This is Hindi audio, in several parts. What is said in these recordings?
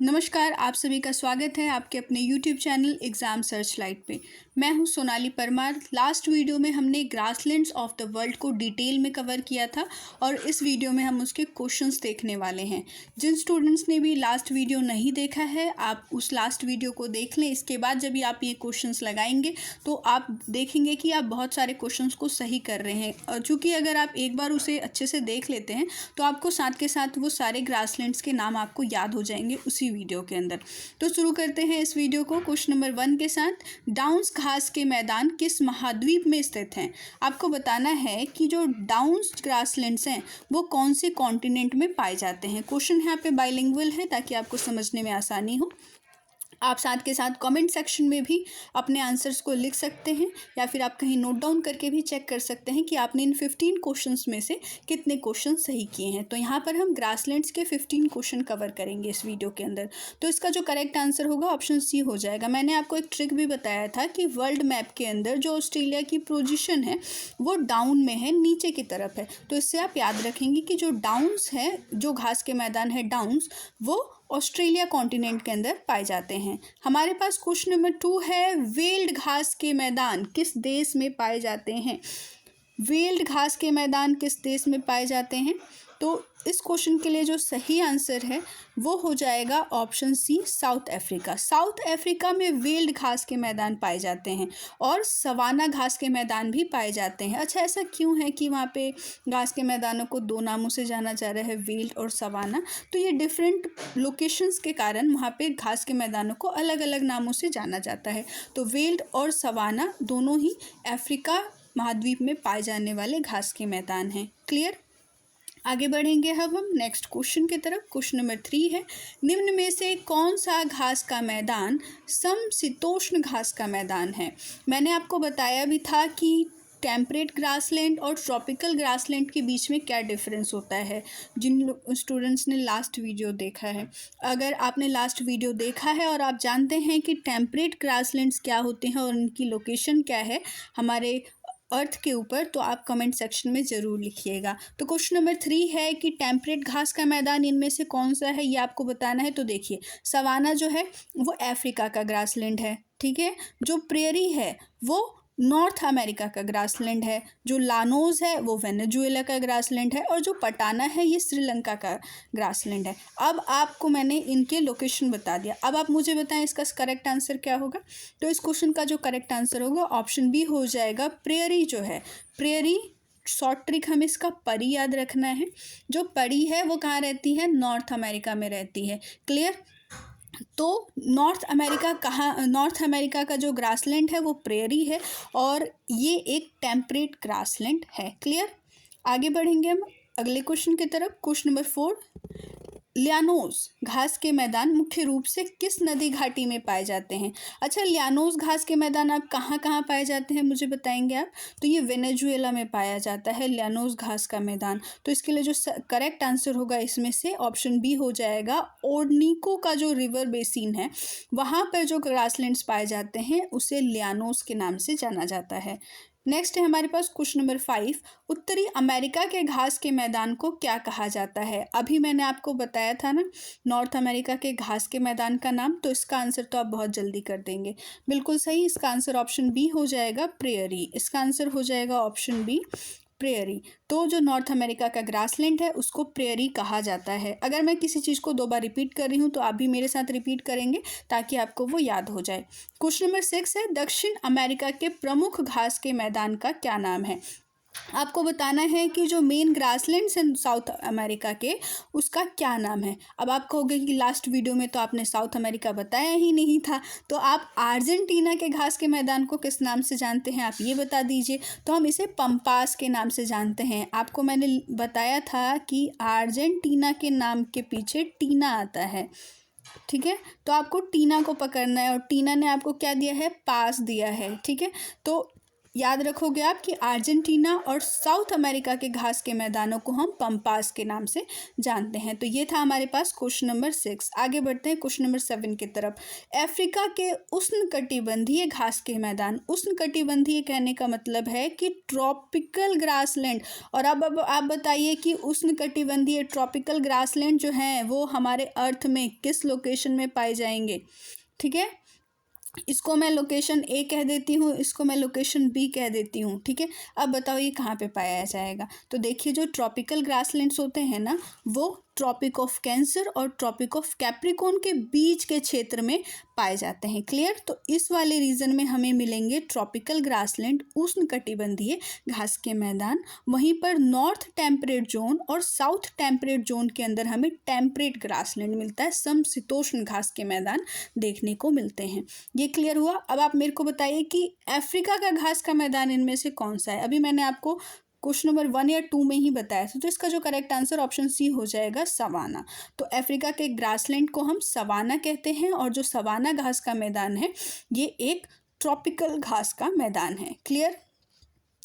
नमस्कार, आप सभी का स्वागत है आपके अपने YouTube channel exam search light पे। मैं हूं सोनाली परमार। लास्ट वीडियो में हमने ग्रासलैंड्स ऑफ द वर्ल्ड को डिटेल में कवर किया था और इस वीडियो में हम उसके क्वेश्चंस देखने वाले हैं। जिन स्टूडेंट्स ने भी लास्ट वीडियो नहीं देखा है, आप उस लास्ट वीडियो को देख लें। इसके बाद जब भी आप ये क्वेश्चंस लगाएंगे तो आप देखेंगे कि आप बहुत सारे क्वेश्चंस को सही कर रहे हैं। और चूँकि अगर आप एक बार उसे अच्छे से देख लेते हैं तो आपको साथ के साथ वो सारे ग्रासलैंड्स के नाम आपको याद हो जाएंगे उसी वीडियो के अंदर। तो शुरू करते हैं इस वीडियो को क्वेश्चन नंबर 1 के साथ। डाउन्स घास के मैदान किस महाद्वीप में स्थित हैं? आपको बताना है कि जो डाउन्स ग्रासलैंड्स हैं वो कौन से कॉन्टिनेंट में पाए जाते हैं। क्वेश्चन यहाँ पे बाइलिंगुअल है ताकि आपको समझने में आसानी हो। आप साथ के साथ कमेंट सेक्शन में भी अपने आंसर्स को लिख सकते हैं या फिर आप कहीं नोट डाउन करके भी चेक कर सकते हैं कि आपने इन 15 क्वेश्चंस में से कितने क्वेश्चन सही किए हैं। तो यहाँ पर हम ग्रासलैंड्स के 15 क्वेश्चन कवर करेंगे इस वीडियो के अंदर। तो इसका जो करेक्ट आंसर होगा ऑप्शन सी हो जाएगा। मैंने आपको एक ट्रिक भी बताया था कि वर्ल्ड मैप के अंदर जो ऑस्ट्रेलिया की पोजिशन है वो डाउन में है, नीचे की तरफ है। तो इससे आप याद रखेंगे कि जो डाउन्स है, जो घास के मैदान है डाउन्स, वो ऑस्ट्रेलिया कॉन्टिनेंट के अंदर पाए जाते हैं। हमारे पास क्वेश्चन नंबर 2 है, वेल्ड घास के मैदान किस देश में पाए जाते हैं? वेल्ड घास के मैदान किस देश में पाए जाते हैं? तो इस क्वेश्चन के लिए जो सही आंसर है वो हो जाएगा option C, South Africa. South Africa में वेल्ड घास के मैदान पाए जाते हैं और सवाना घास के मैदान भी पाए जाते हैं। अच्छा, ऐसा क्यों है कि वहाँ पे घास के मैदानों को दो नामों से जाना जा रहा है, वेल्ड और सवाना? तो ये डिफरेंट लोकेशंस के कारण वहाँ पे घास के मैदानों को अलग अलग नामों से जाना जाता है। तो वेल्ड और सवाना दोनों ही अफ्रीका महाद्वीप में पाए जाने वाले घास के मैदान हैं। क्लियर? आगे बढ़ेंगे अब हम नेक्स्ट क्वेश्चन की तरफ। क्वेश्चन नंबर 3 है, निम्न में से कौन सा घास का मैदान समशीतोष्ण घास का मैदान है? मैंने आपको बताया भी था कि टेम्परेट ग्रासलैंड और ट्रॉपिकल ग्रासलैंड के बीच में क्या डिफरेंस होता है। जिन स्टूडेंट्स ने लास्ट वीडियो देखा है, अगर आपने लास्ट वीडियो देखा है और आप जानते हैं कि टेम्परेट ग्रासलैंड्स क्या होते हैं और उनकी लोकेशन क्या है हमारे अर्थ के ऊपर, तो आप कमेंट सेक्शन में ज़रूर लिखिएगा। तो क्वेश्चन नंबर 3 है कि टेम्परेट घास का मैदान इनमें से कौन सा है, ये आपको बताना है। तो देखिए, सवाना जो है वो अफ्रीका का ग्रासलैंड है, ठीक है। जो प्रेयरी है वो नॉर्थ अमेरिका का ग्रासलैंड है। जो लानोज है वो वेनेजुएला का ग्रासलैंड है और जो पटाना है ये श्रीलंका का ग्रासलैंड है। अब आपको मैंने इनके लोकेशन बता दिया। अब आप मुझे बताएं इसका करेक्ट आंसर क्या होगा। तो इस क्वेश्चन का जो करेक्ट आंसर होगा ऑप्शन बी हो जाएगा। प्रेयरी जो है, प्रेयरी, शॉर्ट ट्रिक हमें इसका परी याद रखना है। जो परी है वो कहाँ रहती है? नॉर्थ अमेरिका में रहती है। क्लियर? तो नॉर्थ अमेरिका का जो ग्रासलैंड है वो प्रेयरी है और ये एक टेम्परेट ग्रासलैंड है। क्लियर? आगे बढ़ेंगे हम अगले क्वेश्चन की तरफ। क्वेश्चन नंबर 4, ल्यानोस घास के मैदान मुख्य रूप से किस नदी घाटी में पाए जाते हैं? अच्छा, ल्यानोस घास के मैदान आप कहाँ कहाँ पाए जाते हैं मुझे बताएंगे आप? तो ये वेनेजुएला में पाया जाता है ल्यानोस घास का मैदान। तो इसके लिए जो करेक्ट आंसर होगा इसमें से ऑप्शन बी हो जाएगा। ओर्निको का जो रिवर बेसिन है वहाँ पर जो ग्रासलैंड्स पाए जाते हैं उसे ल्यानोस के नाम से जाना जाता है। नेक्स्ट है हमारे पास क्वेश्चन नंबर 5, उत्तरी अमेरिका के घास के मैदान को क्या कहा जाता है? अभी मैंने आपको बताया था ना नॉर्थ अमेरिका के घास के मैदान का नाम, तो इसका आंसर तो आप बहुत जल्दी कर देंगे। बिल्कुल सही, इसका आंसर ऑप्शन बी हो जाएगा, प्रेयरी। इसका आंसर हो जाएगा ऑप्शन बी, प्रेयरी। तो जो नॉर्थ अमेरिका का ग्रासलैंड है उसको प्रेयरी कहा जाता है। अगर मैं किसी चीज़ को 2 बार रिपीट कर रही हूँ तो आप भी मेरे साथ रिपीट करेंगे ताकि आपको वो याद हो जाए। क्वेश्चन नंबर 6 है, दक्षिण अमेरिका के प्रमुख घास के मैदान का क्या नाम है? आपको बताना है कि जो मेन ग्रासलैंड्स हैं साउथ अमेरिका के उसका क्या नाम है। अब आप कहोगे कि लास्ट वीडियो में तो आपने साउथ अमेरिका बताया ही नहीं था, तो आप अर्जेंटीना के घास के मैदान को किस नाम से जानते हैं, आप ये बता दीजिए। तो हम इसे पंपास के नाम से जानते हैं। आपको मैंने बताया था कि अर्जेंटीना के नाम के पीछे टीना आता है, ठीक है। तो आपको टीना को पकड़ना है और टीना ने आपको क्या दिया है? पास दिया है, ठीक है। तो याद रखोगे आप कि अर्जेंटीना और साउथ अमेरिका के घास के मैदानों को हम पम्पास के नाम से जानते हैं। तो ये था हमारे पास क्वेश्चन नंबर 6। आगे बढ़ते हैं क्वेश्चन नंबर 7 की तरफ। अफ्रीका के उष्णकटिबंधीय घास के मैदान, उष्णकटिबंधीय कहने का मतलब है कि ट्रॉपिकल ग्रासलैंड। और अब आप बताइए कि उष्णकटिबंधीय ट्रॉपिकल ग्रासलैंड जो हैं वो हमारे अर्थ में किस लोकेशन में पाए जाएंगे। ठीक है, इसको मैं लोकेशन ए कह देती हूँ, इसको मैं लोकेशन बी कह देती हूँ। ठीक है, अब बताओ ये कहाँ पे पाया जाएगा। तो देखिए जो ट्रॉपिकल ग्रासलैंड्स होते हैं ना, वो ट्रॉपिक ऑफ कैंसर और ट्रॉपिक ऑफ कैप्रिकॉर्न के बीच के क्षेत्र में पाए जाते हैं। क्लियर। तो इस वाले रीजन में हमें मिलेंगे ट्रॉपिकल ग्रासलैंड, उष्णकटिबंधीय घास के मैदान। वहीं पर नॉर्थ टेम्परेट जोन और साउथ टेम्परेट जोन के अंदर हमें टेम्परेट ग्रासलैंड मिलता है, समशीतोष्ण घास के मैदान देखने को मिलते हैं। ये क्लियर हुआ। अब आप मेरे को बताइए कि अफ्रीका का घास का मैदान इनमें से कौन सा है। अभी मैंने आपको क्वेश्चन नंबर 1 या 2 में ही बताया था, तो इसका जो करेक्ट आंसर ऑप्शन सी हो जाएगा, सवाना। तो अफ्रीका के ग्रासलैंड को हम सवाना कहते हैं, और जो सवाना घास का मैदान है ये एक ट्रॉपिकल घास का मैदान है। क्लियर।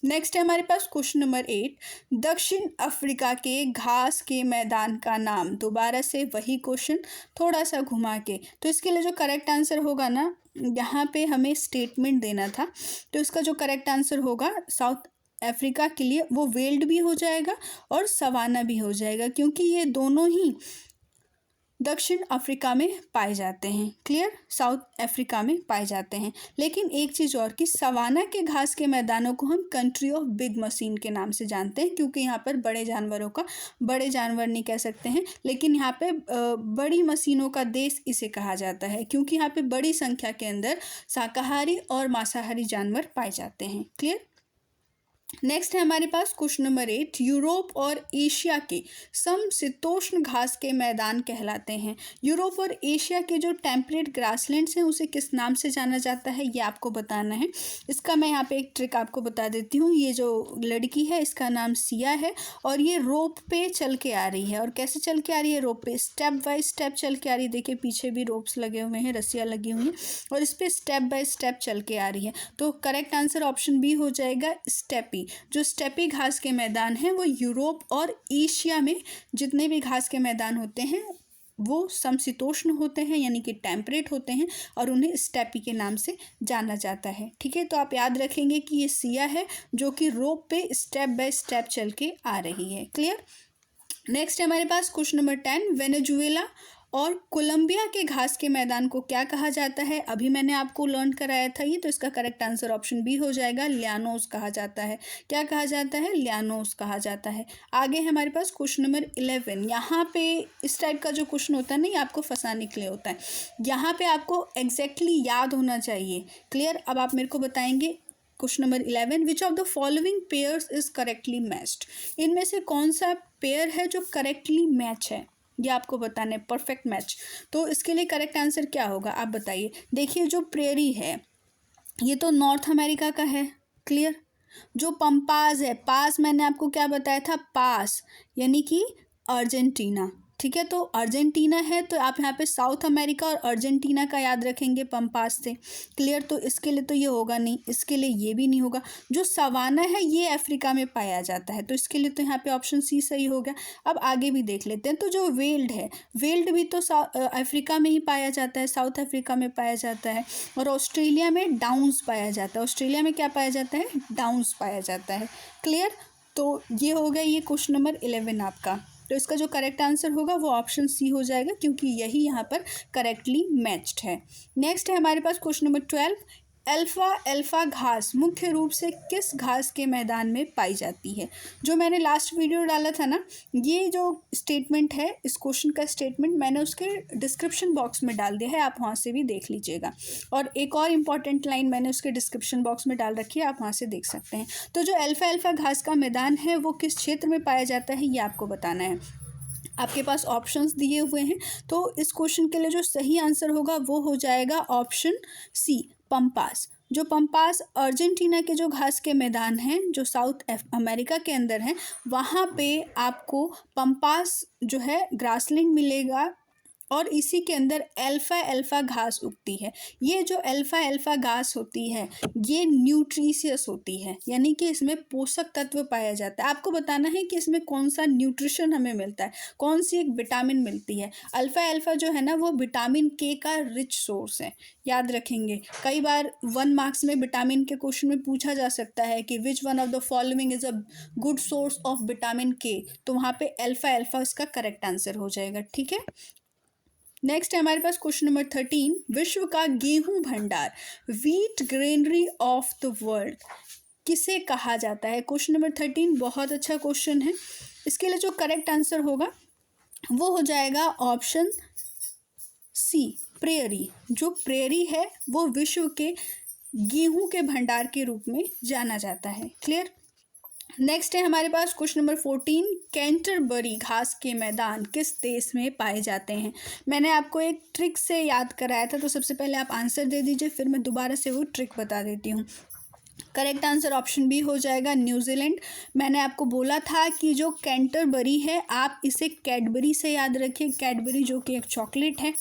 नेक्स्ट है हमारे पास क्वेश्चन नंबर 8, दक्षिण अफ्रीका के घास के मैदान का नाम। दोबारा से वही क्वेश्चन, थोड़ा सा घुमा के। तो इसके लिए जो करेक्ट आंसर होगा ना, यहाँ पे हमें स्टेटमेंट देना था, तो इसका जो करेक्ट आंसर होगा साउथ अफ्रीका के लिए वो वेल्ड भी हो जाएगा और सवाना भी हो जाएगा, क्योंकि ये दोनों ही दक्षिण अफ्रीका में पाए जाते हैं। क्लियर। साउथ अफ्रीका में पाए जाते हैं। लेकिन एक चीज़ और कि सवाना के घास के मैदानों को हम कंट्री ऑफ बिग मशीन के नाम से जानते हैं, क्योंकि यहाँ पर बड़े जानवरों का, बड़े जानवर नहीं कह सकते हैं, लेकिन यहाँ पे बड़ी मशीनों का देश इसे कहा जाता है, क्योंकि यहाँ पे बड़ी संख्या के अंदर शाकाहारी और मांसाहारी जानवर पाए जाते हैं। क्लियर। नेक्स्ट है हमारे पास क्वेश्चन नंबर 8, यूरोप और एशिया के समशीतोष्ण घास के मैदान कहलाते हैं। यूरोप और एशिया के जो टेम्परेट ग्रासलैंड्स हैं उसे किस नाम से जाना जाता है, ये आपको बताना है। इसका मैं यहाँ पे एक ट्रिक आपको बता देती हूँ। ये जो लड़की है इसका नाम सिया है, और ये रोप पे चल के आ रही है। और कैसे चल के आ रही है? रोप पे स्टेप बाय स्टेप चल के आ रही है। देखिए पीछे भी रोप्स लगे हुए हैं, रस्सियाँ लगी हुई हैं, और इस पर स्टेप बाय स्टेप चल के आ रही है। तो करेक्ट आंसर ऑप्शन बी हो जाएगा, स्टेपी। जो स्टेपी घास के मैदान हैं वो यूरोप और एशिया में जितने भी घास के मैदान होते हैं वो समशीतोष्ण होते हैं, यानी कि टेम्परेट होते हैं, और उन्हें स्टेपी के नाम से जाना जाता है। ठीक है, तो आप याद रखेंगे कि ये सिया है जो कि रोप पे स्टेप बाय स्टेप चल के आ रही है। क्लियर। नेक्स्ट है हमारे पास क्वेश्चन नंबर 10, वेनेजुएला और कोलंबिया के घास के मैदान को क्या कहा जाता है। अभी मैंने आपको लर्न कराया था ये, तो इसका करेक्ट आंसर ऑप्शन बी हो जाएगा, ल्यानोस कहा जाता है। क्या कहा जाता है? ल्यानोस कहा जाता है। आगे है हमारे पास क्वेश्चन नंबर 11। यहाँ पे इस टाइप का जो क्वेश्चन होता है ना, ये आपको फंसाने के लिए होता है। यहाँ पे आपको एग्जैक्टली याद होना चाहिए। क्लियर। अब आप मेरे को बताएंगे question number 11, which of the following pairs is correctly matched. इनमें से कौन सा पेयर है जो करेक्टली मैच है, ये आपको बताना है, परफेक्ट मैच। तो इसके लिए करेक्ट आंसर क्या होगा आप बताइए। देखिए जो प्रेरी है ये तो नॉर्थ अमेरिका का है। क्लियर। जो पंपास है, पास मैंने आपको क्या बताया था, पास यानी कि अर्जेंटीना। ठीक है, तो अर्जेंटीना है, तो आप यहाँ पे साउथ अमेरिका और अर्जेंटीना का याद रखेंगे पंपास से। क्लियर। तो इसके लिए तो ये होगा नहीं, इसके लिए ये भी नहीं होगा। जो सवाना है ये अफ्रीका में पाया जाता है, तो इसके लिए तो यहाँ पे ऑप्शन सी सही हो गया। अब आगे भी देख लेते हैं। तो जो वेल्ड है, वेल्ड भी तो अफ्रीका में ही पाया जाता है, साउथ अफ्रीका में पाया जाता है। और ऑस्ट्रेलिया में डाउन्स पाया जाता है। ऑस्ट्रेलिया में क्या पाया जाता है? डाउन्स पाया जाता है। क्लियर। तो ये हो गया ये क्वेश्चन नंबर 11 आपका। तो इसका जो करेक्ट आंसर होगा वो ऑप्शन सी हो जाएगा, क्योंकि यही यहाँ पर करेक्टली मैच्ड है। नेक्स्ट है हमारे पास क्वेश्चन नंबर 12, अल्फा घास मुख्य रूप से किस घास के मैदान में पाई जाती है। जो मैंने लास्ट वीडियो डाला था ना, ये जो स्टेटमेंट है, इस क्वेश्चन का स्टेटमेंट मैंने उसके डिस्क्रिप्शन बॉक्स में डाल दिया है, आप वहाँ से भी देख लीजिएगा। और एक और इम्पॉर्टेंट लाइन मैंने उसके डिस्क्रिप्शन बॉक्स में डाल रखी है, आप वहाँ से देख सकते हैं। तो जो अल्फा घास का मैदान है वो किस क्षेत्र में पाया जाता है, ये आपको बताना है। आपके पास ऑप्शंस दिए हुए हैं, तो इस क्वेश्चन के लिए जो सही आंसर होगा वो हो जाएगा ऑप्शन सी, पंपास। जो पंपास अर्जेंटीना के जो घास के मैदान हैं जो साउथ अमेरिका के अंदर हैं, वहाँ पे आपको पंपास जो है ग्रासलैंड मिलेगा। और इसी के अंदर अल्फा अल्फा घास उगती है। ये जो अल्फा अल्फा घास होती है ये न्यूट्रिशियस होती है, यानी कि इसमें पोषक तत्व पाया जाता है। आपको बताना है कि इसमें कौन सा न्यूट्रिशन हमें मिलता है, कौन सी एक विटामिन मिलती है। अल्फा अल्फा जो है ना वो विटामिन के का रिच सोर्स है, याद रखेंगे। कई बार 1 मार्क्स में विटामिन के क्वेश्चन में पूछा जा सकता है कि which one of the following is a good source of vitamin के, तो वहाँ पे अल्फा अल्फा इसका करेक्ट आंसर हो जाएगा। ठीक है, नेक्स्ट है हमारे पास क्वेश्चन नंबर 13, विश्व का गेहूं भंडार, wheat granary of the world किसे कहा जाता है। क्वेश्चन नंबर 13 बहुत अच्छा क्वेश्चन है। इसके लिए जो करेक्ट आंसर होगा वो हो जाएगा ऑप्शन सी, प्रेयरी। जो प्रेयरी है वो विश्व के गेहूं के भंडार के रूप में जाना जाता है। क्लियर। नेक्स्ट है हमारे पास क्वेश्चन नंबर 14, कैंटरबरी घास के मैदान किस देश में पाए जाते हैं। मैंने आपको एक ट्रिक से याद कराया था, तो सबसे पहले आप आंसर दे दीजिए, फिर मैं दोबारा से वो ट्रिक बता देती हूँ। करेक्ट आंसर ऑप्शन बी हो जाएगा, न्यूजीलैंड। मैंने आपको बोला था कि जो कैंटरबरी है आप इसे कैडबरी से याद रखिए, कैडबरी जो कि एक चॉकलेट है,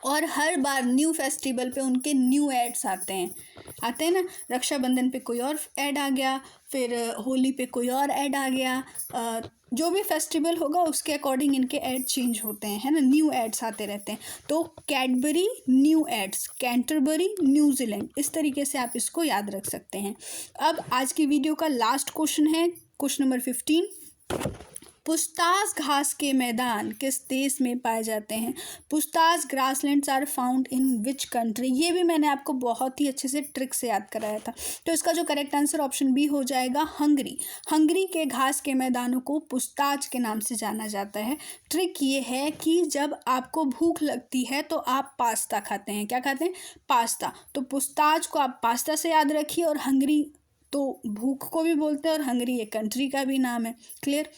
और हर बार न्यू फेस्टिवल पे उनके न्यू एड्स आते हैं ना। रक्षाबंधन पे कोई और ऐड आ गया, फिर होली पे कोई और ऐड आ गया, जो भी फेस्टिवल होगा उसके अकॉर्डिंग इनके ऐड चेंज होते हैं, है ना, न्यू एड्स आते रहते हैं। तो कैडबरी न्यू एड्स, कैंटरबरी न्यूजीलैंड, इस तरीके से आप इसको याद रख सकते हैं। अब आज की वीडियो का लास्ट क्वेश्चन है क्वेश्चन नंबर 15, पुस्तास घास के मैदान किस देश में पाए जाते हैं। Pusztas grasslands are found in which country. ये भी मैंने आपको बहुत ही अच्छे से ट्रिक से याद कराया था। तो इसका जो करेक्ट आंसर ऑप्शन बी हो जाएगा, हंगरी। हंगरी के घास के मैदानों को पुस्ताज के नाम से जाना जाता है। ट्रिक ये है कि जब आपको भूख लगती है तो आप पास्ता खाते हैं। क्या खाते हैं? पास्ता। तो पुस्ताज को आप पास्ता से याद रखिए, और हंगरी तो भूख को भी बोलते हैं, और हंगरी एक कंट्री का भी नाम है। क्लियर।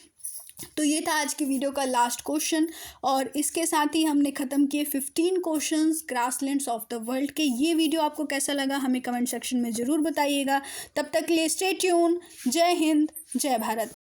तो ये था आज की वीडियो का लास्ट क्वेश्चन, और इसके साथ ही हमने ख़त्म किए 15 questions grasslands of the world के। ये वीडियो आपको कैसा लगा हमें कमेंट सेक्शन में ज़रूर बताइएगा। तब तक के लिए स्टे ट्यून। जय हिंद, जय भारत।